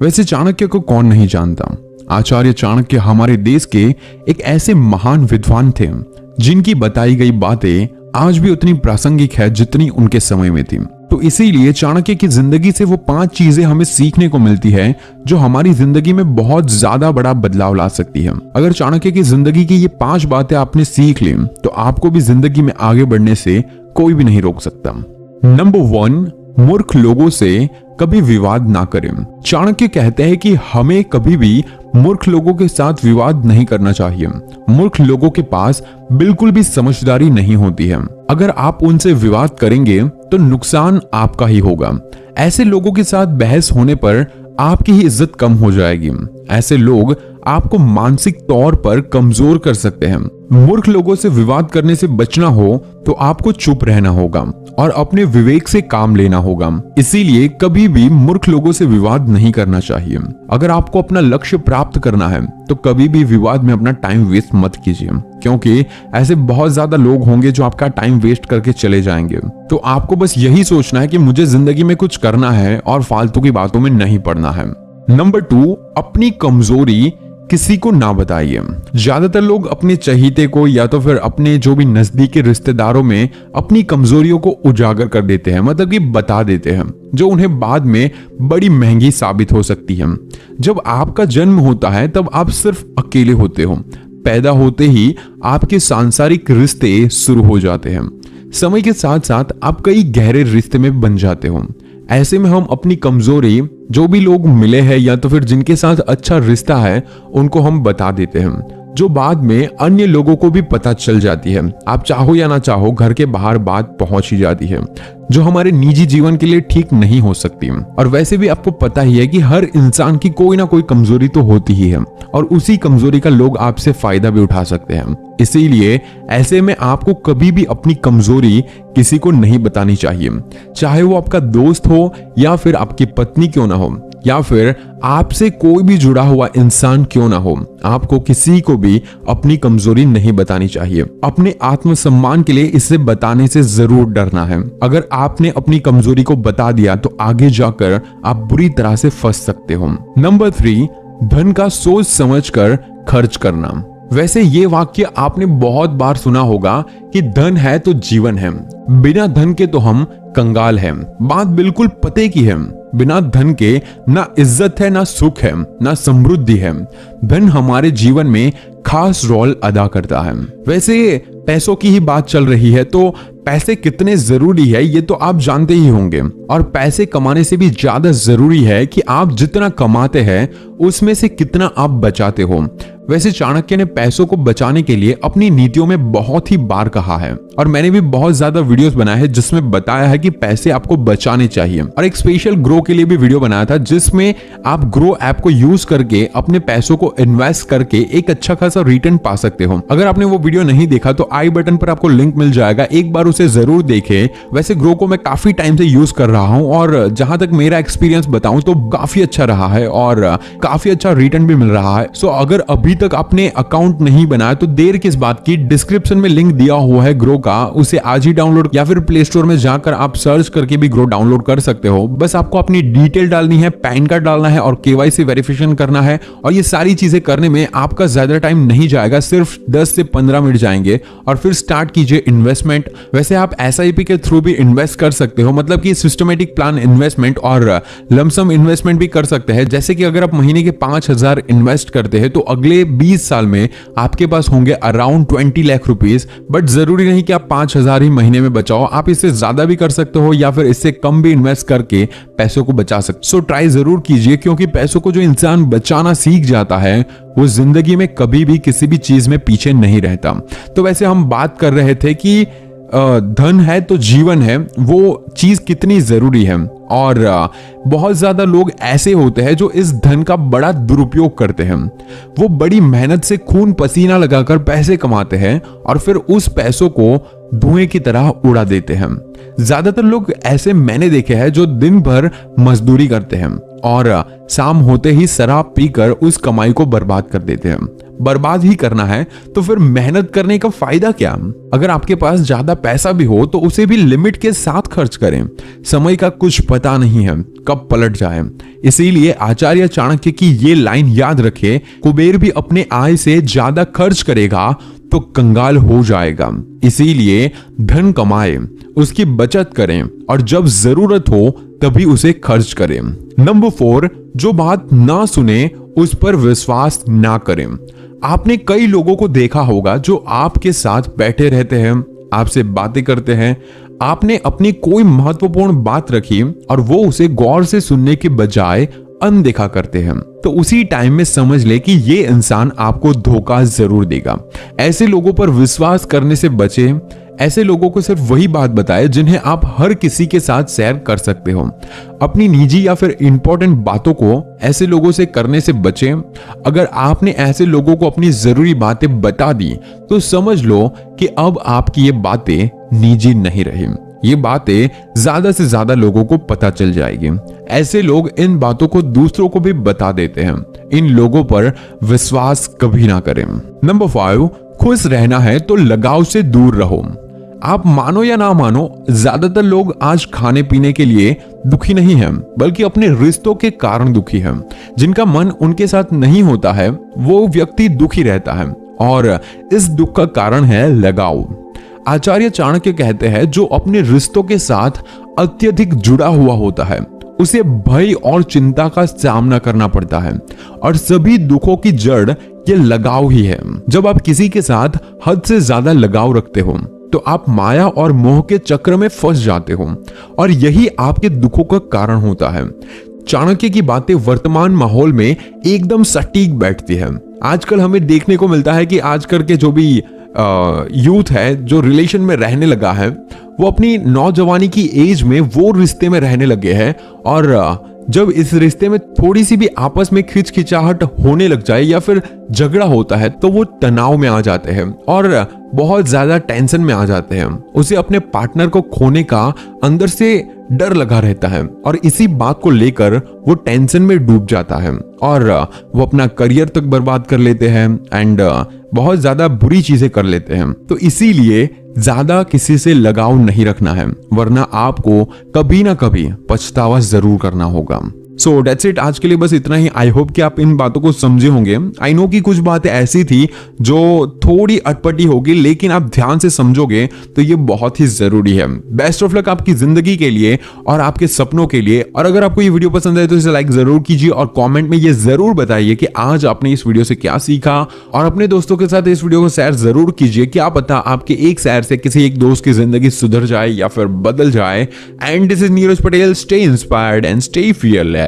वैसे चाणक्य को कौन नहीं जानता। आचार्य चाणक्य हमारे देश के एक ऐसे महान विद्वान थे जिनकी बताई गई बातें आज भी उतनी प्रासंगिक है जितनी उनके समय में थी। तो इसीलिए चाणक्य की जिंदगी से वो 5 चीजें हमें सीखने को मिलती है जो हमारी जिंदगी में बहुत ज्यादा बड़ा बदलाव ला सकती है। अगर चाणक्य की जिंदगी की ये 5 बातें आपने सीख ली तो आपको भी जिंदगी में आगे बढ़ने से कोई भी नहीं रोक सकता। नंबर 1, मूर्ख लोगों से कभी विवाद ना करें। चाणक्य कहते हैं कि हमें कभी भी मूर्ख लोगों के साथ विवाद नहीं करना चाहिए। मूर्ख लोगों के पास बिल्कुल भी समझदारी नहीं होती है। अगर आप उनसे विवाद करेंगे तो नुकसान आपका ही होगा। ऐसे लोगों के साथ बहस होने पर आपकी ही इज्जत कम हो जाएगी। ऐसे लोग आपको मानसिक तौर पर कमजोर कर सकते हैं। मूर्ख लोगों से विवाद करने से बचना हो तो आपको चुप रहना होगा और अपने विवेक से काम लेना होगा। इसीलिए कभी भी मूर्ख लोगों से विवाद नहीं करना चाहिए। अगर आपको अपना लक्ष्य प्राप्त करना है तो कभी भी विवाद में अपना टाइम वेस्ट मत कीजिए, क्योंकि ऐसे बहुत ज्यादा लोग होंगे जो आपका टाइम वेस्ट करके चले जाएंगे। तो आपको बस यही सोचना है कि मुझे जिंदगी में कुछ करना है और फालतू की बातों में नहीं पड़ना है। नंबर 2, अपनी कमजोरी किसी को ना बताइए। ज्यादातर लोग अपने चहीते को या तो फिर अपने जो भी नजदीकी रिश्तेदारों में अपनी कमजोरियों को उजागर कर देते हैं, मतलब कि बता देते हैं, जो उन्हें बाद में बड़ी महंगी साबित हो सकती है। जब आपका जन्म होता है तब आप सिर्फ अकेले होते हो। पैदा होते ही आपके सांसारिक रिश्ते शुरू हो जाते हैं। समय के साथ साथ आप कई गहरे रिश्ते में बन जाते हो। ऐसे में हम अपनी कमजोरी जो भी लोग मिले हैं या तो फिर जिनके साथ अच्छा रिश्ता है उनको हम बता देते हैं, जो बाद में अन्य लोगों को भी पता चल जाती है। आप चाहो या ना चाहो घर के बाहर बात पहुंच ही जाती है, जो हमारे निजी जीवन के लिए ठीक नहीं हो सकती। और वैसे भी आपको पता ही है कि हर इंसान की कोई ना कोई कमजोरी तो होती ही है और उसी कमजोरी का लोग आपसे फायदा भी उठा सकते हैं। इसीलिए ऐसे में आपको कभी भी अपनी कमजोरी किसी को नहीं बतानी चाहिए, चाहे वो आपका दोस्त हो या फिर आपकी पत्नी क्यों ना हो या फिर आपसे कोई भी जुड़ा हुआ इंसान क्यों ना हो। आपको किसी को भी अपनी कमजोरी नहीं बतानी चाहिए। अपने आत्मसम्मान के लिए इसे बताने से जरूर डरना है। अगर आपने अपनी कमजोरी को बता दिया तो आगे जाकर आप बुरी तरह से फंस सकते हो। नंबर 3, धन का सोच समझकर खर्च करना। वैसे ये वाक्य आपने बहुत बार सुना होगा कि धन है तो जीवन है, बिना धन के तो हम कंगाल हैं। बात बिल्कुल पते की है। बिना धन के ना इज्जत है, ना सुख है, ना समृद्धि है। धन हमारे जीवन में खास रोल अदा करता है। वैसे पैसों की ही बात चल रही है तो पैसे कितने जरूरी है ये तो आप जानते ही होंगे, और पैसे कमाने से भी ज्यादा जरूरी है कि आप जितना कमाते हैं उसमें से कितना आप बचाते हो। वैसे चाणक्य ने पैसों को बचाने के लिए अपनी नीतियों में बहुत ही बार कहा है और मैंने भी बहुत ज्यादा वीडियोस बनाए हैं जिसमें बताया है कि पैसे आपको बचाने चाहिए। और एक स्पेशल ग्रो के लिए भी वीडियो बनाया था जिसमें आप ग्रो ऐप को यूज करके अपने पैसों को इन्वेस्ट करके एक अच्छा खासा रिटर्न पा सकते हो। अगर आपने वो वीडियो नहीं देखा तो आई बटन पर आपको लिंक मिल जाएगा, एक बार उसे जरूर देखें। वैसे ग्रो को मैं काफी टाइम से यूज कर रहा हूं और जहां तक मेरा एक्सपीरियंस बताऊं तो काफी अच्छा रहा है और काफी अच्छा रिटर्न भी मिल रहा है। सो अगर अभी तक आपने अकाउंट नहीं बनाया तो देर किस बात की, डिस्क्रिप्शन में लिंक दिया हुआ है ग्रो का, उसे आज ही डाउनलोड या फिर प्ले स्टोर में जाकर आप सर्च करके भी ग्रो डाउनलोड कर सकते हो। बस आपको अपनी डिटेल डालनी है, पैन कार्ड डालना है और केवाईसी वेरिफिकेशन करना है और ये सारी चीजें करने में आपका ज्यादा टाइम नहीं जाएगा, सिर्फ 10 से 15 मिनट जाएंगे और फिर स्टार्ट कीजिए इन्वेस्टमेंट। वैसे आप एसआईपी के थ्रू भी इन्वेस्ट कर सकते हो, मतलब कि सिस्टमेटिक प्लान इन्वेस्टमेंट और लमसम इन्वेस्टमेंट भी कर सकते हैं। जैसे कि अगर आप महीने के 5,000 इन्वेस्ट करते हैं तो अगले 20 साल में आपके पास होंगे अराउंड 20 लाख रुपीस। बट जरूरी नहीं कि आप 5,000 ही महीने में बचाओ, आप इससे ज्यादा भी कर सकते हो या फिर इससे कम भी इन्वेस्ट करके पैसों को बचा सकते हो। सो ट्राई जरूर कीजिए, क्योंकि पैसों को जो इंसान बचाना सीख जाता है वो जिंदगी में कभी भी किसी भी चीज में पीछे नहीं रहता। तो वैसे हम बात कर रहे थे कि धन है तो जीवन है, वो चीज कितनी जरूरी है। और बहुत ज्यादा लोग ऐसे होते हैं जो इस धन का बड़ा दुरुपयोग करते हैं। वो बड़ी मेहनत से खून पसीना लगाकर पैसे कमाते हैं और फिर उस पैसों को धुएं की तरह उड़ा देते हैं। ज्यादातर लोग ऐसे मैंने देखे हैं जो दिन भर मजदूरी करते हैं और शाम होते ही शराब पीकर उस कमाई को बर्बाद कर देते हैं। बर्बाद ही करना है तो फिर मेहनत करने का फायदा क्या? अगर आपके पास ज्यादा पैसा भी हो तो उसे भी लिमिट के साथ खर्च करें। समय का कुछ पता नहीं है कब पलट जाए। इसीलिए आचार्य चाणक्य की ये लाइन याद रखें, कुबेर भी अपने आय से ज्यादा खर्च करेगा तो कंगाल हो जाएगा। इसीलिए धन कमाए, उसकी बचत करें और जब जरूरत हो तभी उसे खर्च करें। नंबर 4, जो बात ना सुने उस पर विश्वास ना करें। आपने कई लोगों को देखा होगा जो आपके साथ बैठे रहते हैं, आपसे बातें करते हैं, आपने अपनी कोई महत्वपूर्ण बात रखी और वो उसे गौर से सुनने के बजाय अनदेखा करते हैं, तो उसी टाइम में समझ ले कि ये इंसान आपको धोखा जरूर देगा। ऐसे लोगों पर विश्वास करने से बचें। ऐसे लोगों को सिर्फ वही बात बताएं जिन्हें आप हर किसी के साथ शेयर कर सकते हो। अपनी निजी या फिर इंपॉर्टेंट बातों को ऐसे लोगों से करने से बचें। अगर आपने ऐसे लोगों को अपनी जरूरी बातें बता दी तो समझ लो कि अब आपकी ये बातें निजी नहीं रही। ये बातें ज्यादा से ज्यादा लोगों को पता चल जाएगी। ऐसे लोग इन बातों को दूसरों को भी बता देते हैं। इन लोगों पर विश्वास कभी ना करें। नंबर 5, खुश रहना है तो लगाव से दूर रहो। आप मानो या ना मानो, ज्यादातर लोग आज खाने पीने के लिए दुखी नहीं हैं, बल्कि अपने रिश्तों के कारण दुखी हैं। जिनका मन उनके साथ नहीं होता है वो व्यक्ति दुखी रहता है और इस दुख का कारण है लगाव। आचार्य चाणक्य कहते हैं, जो अपने रिश्तों के साथ अत्यधिक जुड़ा हुआ होता है उसे भय और चिंता का सामना करना पड़ता है और सभी दुखों की जड़ ये लगाव ही है। जब आप किसी के साथ हद से ज्यादा लगाव रखते हो तो आप माया और मोह के चक्र में फंस जाते हो और यही आपके दुखों का कारण होता है। चाणक्य की बातें वर्तमान माहौल में एकदम सटीक बैठती है। आजकल हमें देखने को मिलता है कि आजकल के जो भी यूथ है जो रिलेशन में रहने लगा है वो अपनी नौजवानी की एज में वो रिश्ते में रहने लगे हैं और जब इस रिश्ते में थोड़ी सी भी आपस में खिंचाहट होने लग जाए या फिर झगड़ा होता है तो वो तनाव में आ जाते हैं और बहुत ज्यादा टेंशन में आ जाते हैं। उसे अपने पार्टनर को खोने का अंदर से डर लगा रहता है और इसी बात को लेकर वो टेंशन में डूब जाता है और वो अपना करियर तक बर्बाद कर लेते हैं एंड बहुत ज्यादा बुरी चीजें कर लेते हैं। तो इसीलिए ज्यादा किसी से लगाव नहीं रखना है, वरना आपको कभी ना कभी पछतावा जरूर करना होगा। सो डेट्स इट, आज के लिए बस इतना ही। आई होप कि आप इन बातों को समझे होंगे। आई नो कि कुछ बातें ऐसी थी जो थोड़ी अटपटी होगी, लेकिन आप ध्यान से समझोगे तो ये बहुत ही जरूरी है। बेस्ट ऑफ लक आपकी जिंदगी के लिए और आपके सपनों के लिए। और अगर आपको ये वीडियो पसंद है तो इसे लाइक जरूर कीजिए और कॉमेंट में ये जरूर बताइए कि आज आपने इस वीडियो से क्या सीखा और अपने दोस्तों के साथ इस वीडियो को शेयर जरूर कीजिए। क्या पता आपके एक शेयर से किसी एक दोस्त की जिंदगी सुधर जाए या फिर बदल जाए। And this is Neeraj Patel. Stay inspired and stay fearless.